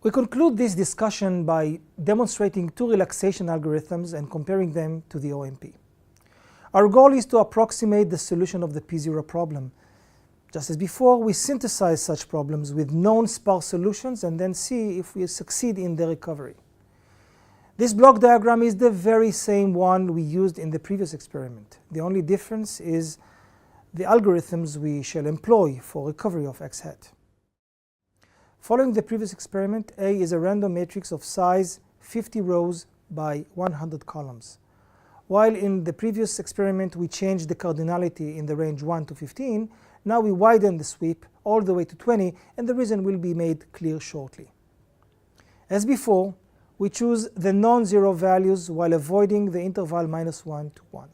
We conclude this discussion by demonstrating two relaxation algorithms and comparing them to the OMP. Our goal is to approximate the solution of the P0 problem. Just as before, we synthesize such problems with known sparse solutions and then see if we succeed in their recovery. This block diagram is the very same one we used in the previous experiment. The only difference is the algorithms we shall employ for recovery of X hat. Following the previous experiment, A is a random matrix of size 50 rows by 100 columns. While in the previous experiment we changed the cardinality in the range 1 to 15, now we widen the sweep all the way to 20, and the reason will be made clear shortly. As before, we choose the non-zero values while avoiding the interval -1 to 1.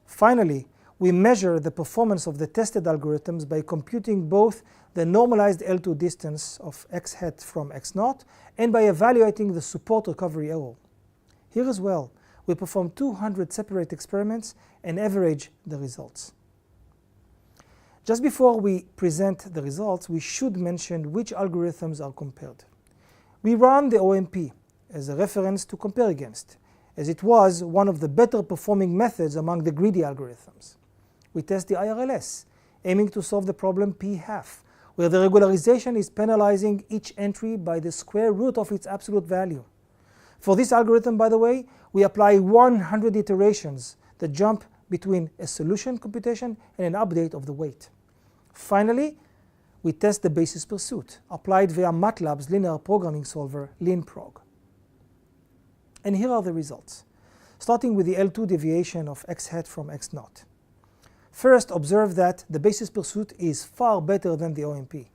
Finally, we measure the performance of the tested algorithms by computing both the normalized L2 distance of X hat from X0 and by evaluating the support recovery error. Here as well, we perform 200 separate experiments and average the results. Just before we present the results, we should mention which algorithms are compared. We run the OMP as a reference to compare against, as it was one of the better performing methods among the greedy algorithms. We test the IRLS, aiming to solve the problem P-half, where the regularization is penalizing each entry by the square root of its absolute value. For this algorithm, by the way, we apply 100 iterations that jump between a solution computation and an update of the weight. Finally, we test the basis pursuit, applied via MATLAB's linear programming solver, linprog. And here are the results, starting with the L2 deviation of X hat from X0. First, observe that the basis pursuit is far better than the OMP,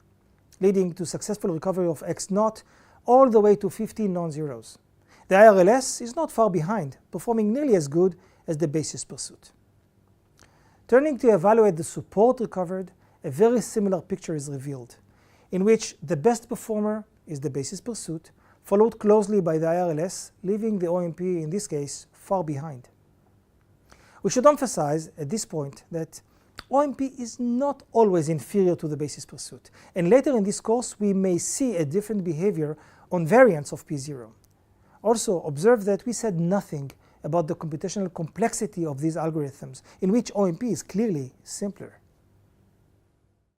leading to successful recovery of X0 all the way to 15 non-zeros. The IRLS is not far behind, performing nearly as good as the basis pursuit. Turning to evaluate the support recovered, a very similar picture is revealed, in which the best performer is the basis pursuit, followed closely by the IRLS, leaving the OMP, in this case, far behind. We should emphasize at this point that OMP is not always inferior to the basis pursuit, and later in this course we may see a different behavior on variants of P0. Also, observe that we said nothing about the computational complexity of these algorithms, in which OMP is clearly simpler.